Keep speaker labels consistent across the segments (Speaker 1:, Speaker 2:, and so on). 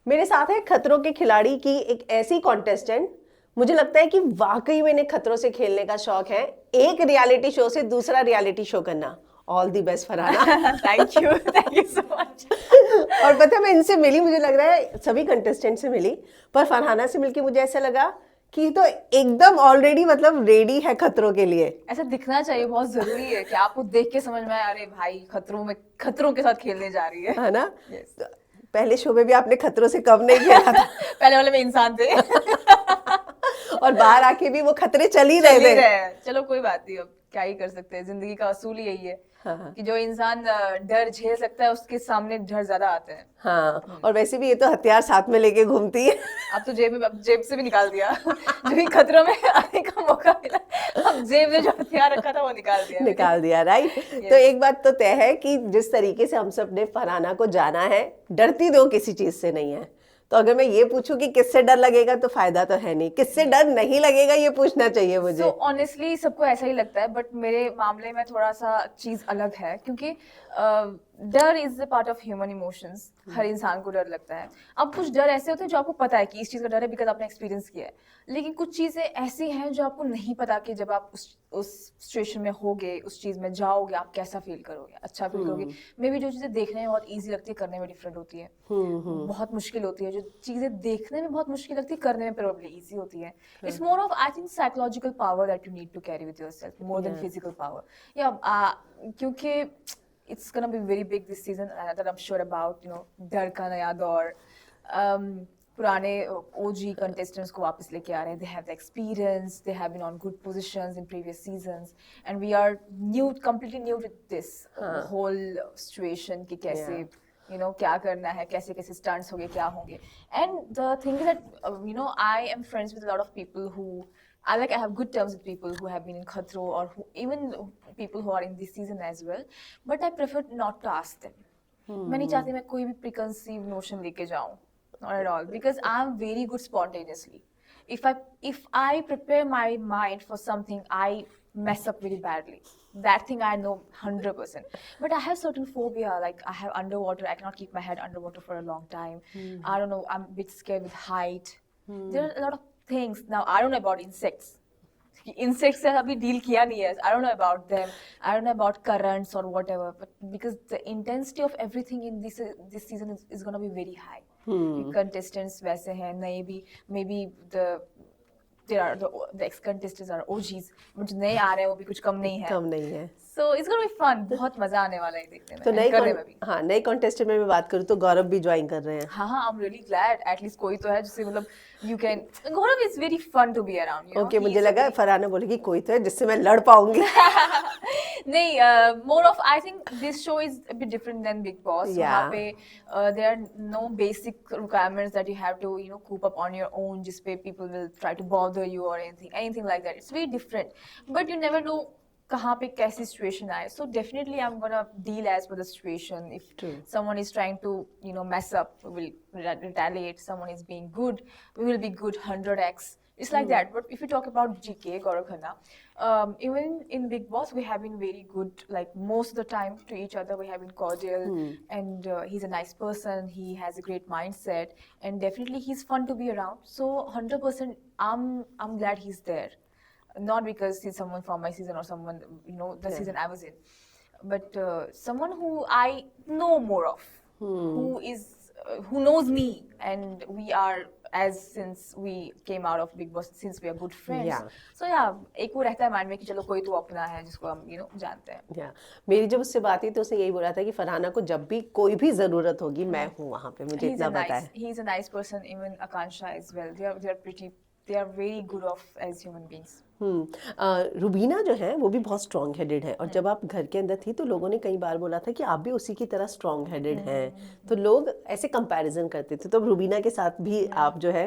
Speaker 1: मेरे साथ है खतरों के खिलाड़ी की एक ऐसी कॉन्टेस्टेंट, मुझे लगता है कि वाकई में इन्हें खतरों से खेलने का शौक है, एक रियलिटी शो से दूसरा रियलिटी शो करना। All the best Farhana.
Speaker 2: Thank you so much.
Speaker 1: और पता है मैं इनसे मिली, मुझे लग रहा है सभी कंटेस्टेंट से मिली, पर फरहाना से मिलके मुझे ऐसा लगा कि ये तो एकदम ऑलरेडी मतलब रेडी है खतरों के लिए।
Speaker 2: ऐसा दिखना चाहिए, बहुत जरूरी है कि आपको देख के समझ में आए, अरे भाई खतरों के साथ खेलने जा रही है।
Speaker 1: है ना?
Speaker 2: Yes.
Speaker 1: तो पहले शो में भी आपने खतरों से कम नहीं खेला था।
Speaker 2: पहले वाले में इंसान थे।
Speaker 1: और बाहर आके भी वो खतरे चल ही
Speaker 2: चल
Speaker 1: रहे
Speaker 2: ही
Speaker 1: थे।
Speaker 2: रहे हैं, चलो कोई बात नहीं, अब क्या ही कर सकते हैं, जिंदगी का असूल ही यही है
Speaker 1: हाँ
Speaker 2: कि जो इंसान डर झेल सकता है उसके सामने डर ज्यादा आते हैं।
Speaker 1: हाँ, और वैसे भी ये तो हथियार साथ में लेके घूमती है।
Speaker 2: अब तो अब जेब से भी निकाल दिया। जो ही खतरों में आने का मौका मिला, अब जेब में जो हथियार रखा था वो निकाल दिया मैंने।
Speaker 1: निकाल दिया, राइट। तो
Speaker 2: Yes.
Speaker 1: एक बात तो तय है कि जिस तरीके से हम सब ने फरहाना को जाना है, डरती दो किसी चीज से नहीं है। तो अगर मैं ये पूछूं कि किससे डर लगेगा तो फायदा तो है नहीं, किससे डर नहीं लगेगा ये पूछना चाहिए
Speaker 2: सो
Speaker 1: मुझे।
Speaker 2: ऑनेस्टली सबको ऐसा ही लगता है, बट मेरे मामले में थोड़ा सा चीज अलग है, क्योंकि डर is the part of human emotions. हर इंसान को डर लगता है। अब कुछ डर ऐसे होते हैं जो आपको पता है कि इस चीज का डर है बिकॉज आपने एक्सपीरियंस किया है, लेकिन कुछ चीजें ऐसी हैं जो आपको नहीं पता कि जब आप उस सिचुएशन में होगे, उस चीज में जाओगे, आप कैसा फील करोगे, अच्छा फील करोगे। मे बी जो चीजें देखने में बहुत ईजी लगती है करने में डिफरेंट होती है, बहुत मुश्किल होती है। जो चीजें देखने में बहुत मुश्किल लगती है करने में प्रोबेबली ईजी होती है। It's more of I think psychological power that you need to carry with yourself more than physical power. या क्योंकि it's gonna be very big this season that I'm sure about, डर का नया दौर। पुराने OG contestants को वापस लेके आ रहे हैं। They have the experience, they have been on good positions in previous seasons, and we are completely new to this whole situation कि कैसे क्या करना है, कैसे कैसे stunts होंगे, क्या होंगे। And the thing is that I am friends with a lot of people who I have good terms with people who have been in Khatro, or even people who are in this season as well, but I prefer not to ask them. मैं नहीं चाहती मैं कोई भी preconceived notion लेके जाऊं, not at all, because I'm very good spontaneously. If I prepare my mind for something, I mess up very badly. That thing I know 100%. But I have certain phobia, like I have underwater. I cannot keep my head underwater for a long time. I don't know. I'm a bit scared with height. There are a lot of things. Now I don't know about insects. Insects से अभी deal किया नहीं है. I don't know about them. I don't know about currents or whatever. But because the intensity of everything in this season is gonna be very high. Contestants वैसे हैं नए भी, maybe the ex contestants are OGs, but जो नए आ रहे हैं वो भी कुछ कम नहीं है.
Speaker 1: कम नहीं है।
Speaker 2: So it's gonna be fun. बहुत मजा आने वाला है देखने में,
Speaker 1: तो
Speaker 2: and करने में भी.
Speaker 1: हाँ, नए कॉन्टेस्टेंट में मैं बात करूँ तो गौरव भी ज्वाइन कर रहे हैं।
Speaker 2: हाँ, I'm really glad. At least कोई तो है जिससे मतलब you can. Gaurav is very fun to be around.
Speaker 1: Okay, मुझे लगा फरहाना बोलेगी कोई तो है जिससे मैं लड़ पाऊंगी।
Speaker 2: नहीं, more of I think this show is a bit different than Big Boss. वहाँ पे there are no basic requirements that you have to coop up on your own, जिस पे people will try to bother you or anything like that. It's very different, but you never know कहाँ पे कैसी situation आए. So definitely I'm gonna deal as per the situation. If someone is trying to mess up, we will retaliate. Someone is being good, we will be good 100x. It's like that. But if you talk about GK, Gaurav Khanna, even in Big Boss, we have been very good, like most of the time to each other. We have been cordial, and he's a nice person. He has a great mindset, and definitely he's fun to be around. So 100%, I'm glad he's there. Not because he's someone from my season or someone, the season I was in, but someone who I know more of, who knows me, and we are, since we came out of Big Boss, since we are good friends.
Speaker 1: Yeah.
Speaker 2: So yeah, एक वो रहता है mind में कि चलो कोई तो अपना है जिसको हम जानते हैं.
Speaker 1: मेरी जब उससे बात हुई तो उसने यही बोला था कि फरहाना को जब भी कोई भी जरूरत होगी मैं हूँ वहाँ पे, मुझे इतना पता है.
Speaker 2: He's a nice person. Even Akansha as well. They are very good off as human beings.
Speaker 1: Rubina जो है वो भी बहुत स्ट्रॉन्ग हेडेड है, और जब आप घर के अंदर थी तो लोगों ने कई बार बोला था कि आप भी उसी की तरह स्ट्रॉन्ग हेडेड हैं, तो लोग ऐसे कंपैरिजन करते थे. तो रुबीना के साथ भी आप जो है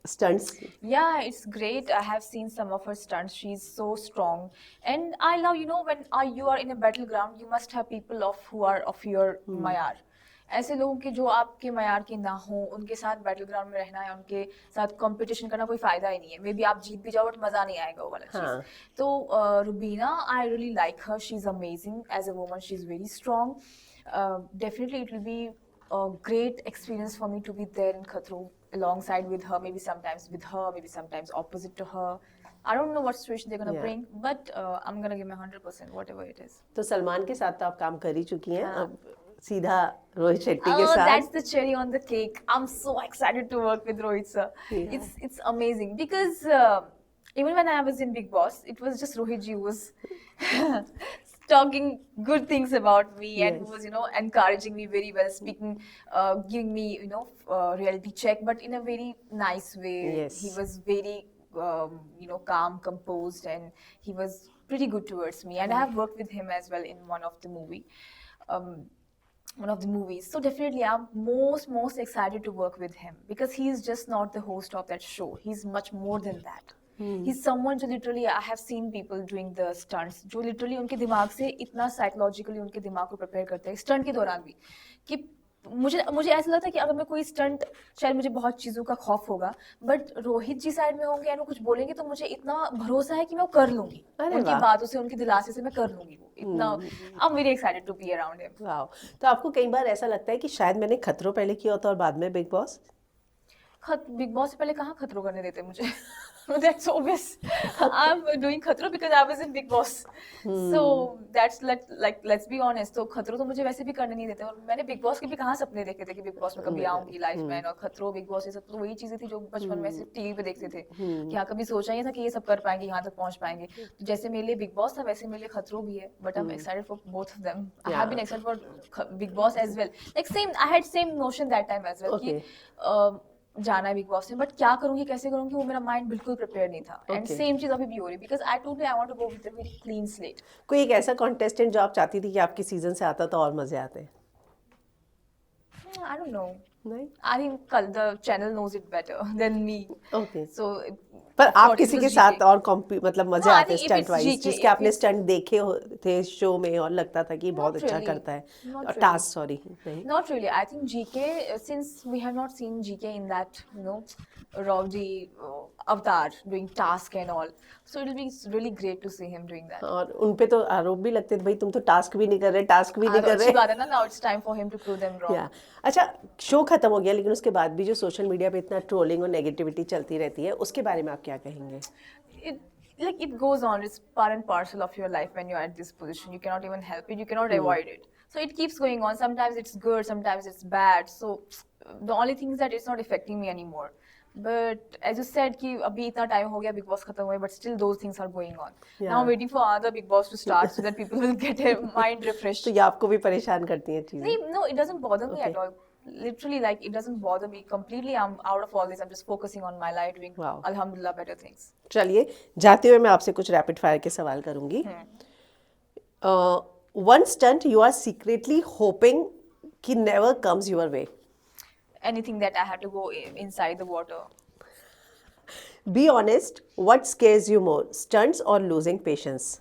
Speaker 1: stunts.
Speaker 2: Yeah, it's great. I have seen some of her stunts. She's so strong, and I love when you are in a battleground, you must have people who are of your mayar. ऐसे लोगों के जो आपके मयार के ना हो, उनके साथ बैटल ग्राउंड में रहना है, उनके साथ कंपटीशन करना कोई फायदा ही नहीं है. मे बी आप जीत भी जाओ बट मजा नहीं आएगा वो वाला चीज. तो Rubina, I really like her. She is amazing as a woman. She is very strong. Definitely it will be a great experience for me to be there in Khatro alongside with her, maybe sometimes with her, maybe sometimes opposite to her. I don't know what situation they're gonna
Speaker 1: Yeah.
Speaker 2: bring, but I'm gonna give my 100%, whatever it is.
Speaker 1: तो सलमान के साथ तो आप काम कर ही चुकी हैं,
Speaker 2: हाँ.
Speaker 1: अब सीधा रोहित शेट्टी के
Speaker 2: Oh,
Speaker 1: साथ.
Speaker 2: that's the cherry on the cake. I'm so excited to work with Rohit sir.
Speaker 1: Yeah.
Speaker 2: It's amazing because even when I was in Big Boss, it was just Rohit ji who was talking good things about me and who
Speaker 1: Yes.
Speaker 2: was, you know, encouraging me very well, speaking, giving me, you know, reality check, but in a very nice way.
Speaker 1: Yes.
Speaker 2: He was very, you know, calm, composed, and he was pretty good towards me. And I have worked with him as well in one of the movies. So definitely I'm most excited to work with him because he's just not the host of that show. He's much more than that. He's someone जो literally I have seen people doing the stunts जो literally उनके दिमाग से इतना psychologically उनके दिमाग को prepare करते हैं stunt के दौरान भी कि मुझे ऐसा लगता है कि अगर मैं कोई स्टंट शायद मुझे बहुत चीज़ों का खौफ होगा बट रोहित जी साइड में होंगे एंड वो कुछ बोलेंगे तो मुझे इतना भरोसा है कि मैं वो कर लूंगी
Speaker 1: अरे
Speaker 2: उनकी
Speaker 1: वाह।
Speaker 2: बातों से उनकी दिलासे से मैं कर लूंगी वो इतना I am very excited to be around him
Speaker 1: wow, तो आपको कई बार ऐसा लगता है कि शायद मैंने खतरों पहले किया होता और बाद में बिग बॉस?
Speaker 2: बिग बॉस से पहले कहाँ खतरों करने देते मुझे that's obvious I'm doing खतरों because I was in Big Boss so that's like let's be honest तो खतरों तो मुझे वैसे भी करने नहीं देते और मैंने बिग बॉस के भी कहाँ सपने देखे थे कि बिग बॉस में कभी आऊंगी लाइफ में और खतरों बिग बॉस ये सब तो वही चीजें थी जो बचपन में से टीवी पे देखते थे कि हाँ कभी सोचा ही था कि ये सब कर पाएंगे यहाँ तक पहुंच पाएंगे तो जैसे मेरे लिए बिग बॉस था वैसे मेरे लिए खतरों भी है but I am excited for both of them I have been excited for Bigg Boss as well like same I had same notion that time as well कि जाना है बिग बॉस में बट क्या करूंगी कैसे करूंगी वो मेरा माइंड बिल्कुल प्रिपेयर नहीं था एंड सेम चीज अभी भी हो रही because I told I want to go with a very clean slate
Speaker 1: कोई एक ऐसा कॉन्टेस्टेंट जो आप चाहती थी कि आपके सीजन से आता तो और मजे आते?
Speaker 2: आई डोंट नो
Speaker 1: नहीं?
Speaker 2: I think the channel knows it better than me
Speaker 1: okay,
Speaker 2: so
Speaker 1: पर आप किसी के साथ और मतलब मजे
Speaker 2: हाँ, I
Speaker 1: आते
Speaker 2: think if
Speaker 1: stunt
Speaker 2: it's
Speaker 1: wise
Speaker 2: GK,
Speaker 1: जिसके
Speaker 2: if
Speaker 1: आपने
Speaker 2: it's-
Speaker 1: स्टंट देखे थे शो में और लगता था कि बहुत अच्छा
Speaker 2: really.
Speaker 1: करता
Speaker 2: Not
Speaker 1: है
Speaker 2: really.
Speaker 1: टास्क सॉरी नहीं?
Speaker 2: Not really. I think GK, since we have not seen GK in that, you know, rowdy avatar doing task and all, so it'll be really great to see him doing that.
Speaker 1: और उनपे तो आरोप भी लगते थे भाई तुम तो टास्क भी नहीं कर रहे टास्क भी नहीं कर
Speaker 2: अच्छी
Speaker 1: रहे
Speaker 2: बात है ना, now it's time for him to prove them wrong.
Speaker 1: या अच्छा शो खत्म हो गया लेकिन उसके बाद भी जो सोशल मीडिया पे इतना ट्रोलिंग और नेगेटिविटी चलती रहती है उसके बारे में आप क्या कहेंगे?
Speaker 2: It goes on. It's part and parcel of your life when you're at this position. You cannot even help it. You cannot avoid it. So it keeps going on. Sometimes it's good. Sometimes it's bad. So the only thing is that it's not affecting me anymore. But as you said कि अभी इतना time हो गया big boss खत्म हुए but still those things are going on. Now I'm waiting for another big boss to start so that people will get their mind refreshed.
Speaker 1: तो ये आपको भी परेशान करती हैं चीजें?
Speaker 2: No, it doesn't bother me at all. Literally, like it doesn't bother me completely. I'm out of all this. I'm just focusing on my life, doing
Speaker 1: Wow.
Speaker 2: alhamdulillah better things.
Speaker 1: चलिए जाते हुए मैं आपसे कुछ रैपिड फायर के सवाल करूंगी. One stunt you are secretly hoping कि never comes your way?
Speaker 2: Anything that I have to go inside the water.
Speaker 1: Be honest, what scares you more, stunts और losing patience?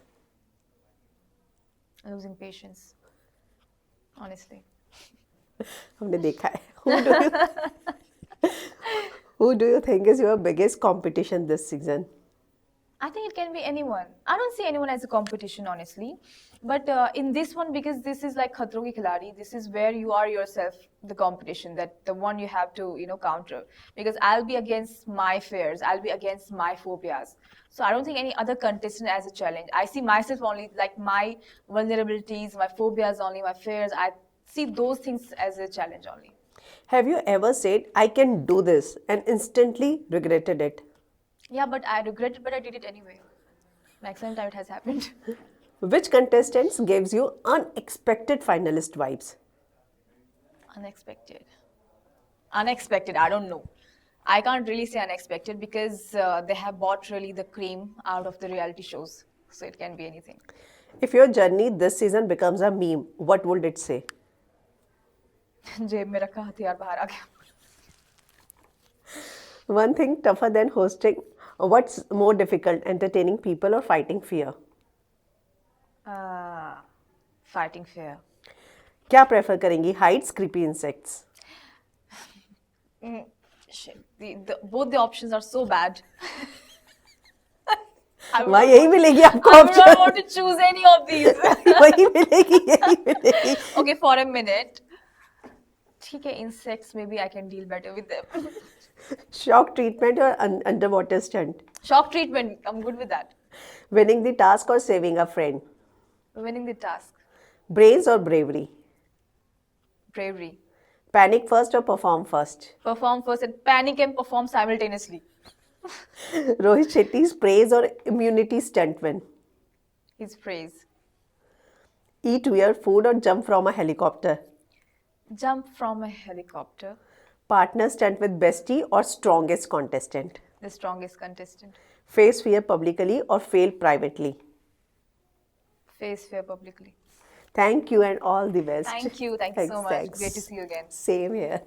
Speaker 2: Losing patience. Honestly.
Speaker 1: हमने देखा है. Who do you think is your biggest competition this season?
Speaker 2: I think it can be anyone. I don't see anyone as a competition, honestly. But in this one, because this is like Khatron Ki Khiladi, this is where you are yourself the competition, that the one you have to, you know, counter. Because I'll be against my fears, I'll be against my phobias. So I don't think any other contestant as a challenge. I see myself only like my vulnerabilities, my phobias only, my fears. I see those things as a challenge only.
Speaker 1: Have you ever said, I can do this, and instantly regretted it?
Speaker 2: Yeah, but I regret it, but I did it anyway. Maximum time it has happened.
Speaker 1: Which contestants gives you unexpected finalist vibes?
Speaker 2: Unexpected. Unexpected, I don't know. I can't really say unexpected because they have bought really the cream out of the reality shows. So it can be anything.
Speaker 1: If your journey this season becomes a meme, what would it say?
Speaker 2: जेब में रखा हथियार बाहर आ गया.
Speaker 1: One thing tougher than hosting, what's more difficult, entertaining people or fighting fear?
Speaker 2: Fighting fear.
Speaker 1: क्या prefer करेंगी, heights, creepy insects?
Speaker 2: Shit. Both the options are so bad. I would
Speaker 1: वहाँ
Speaker 2: not
Speaker 1: यही मिलेगी आपको
Speaker 2: I would not
Speaker 1: option.
Speaker 2: want to choose any of these.
Speaker 1: वही मिलेगी, यही मिलेगी.
Speaker 2: Okay, for a minute. ठीक है, insects maybe I can deal better with them.
Speaker 1: Shock treatment or underwater stunt?
Speaker 2: Shock treatment, I'm good with that.
Speaker 1: Winning the task or saving a friend?
Speaker 2: Winning the task.
Speaker 1: Brains or bravery?
Speaker 2: Bravery.
Speaker 1: Panic first or perform first?
Speaker 2: Perform first and panic and perform simultaneously.
Speaker 1: Rohit Shetty's praise or immunity stunt win?
Speaker 2: His praise.
Speaker 1: Eat weird food or jump from a helicopter?
Speaker 2: Jump from a helicopter.
Speaker 1: Partner stunt with bestie or strongest contestant?
Speaker 2: The strongest contestant.
Speaker 1: Face fear publicly or fail privately?
Speaker 2: Face fear publicly.
Speaker 1: Thank you and all the best.
Speaker 2: Thank you. Thank you so much. Great to see you again.
Speaker 1: Same here.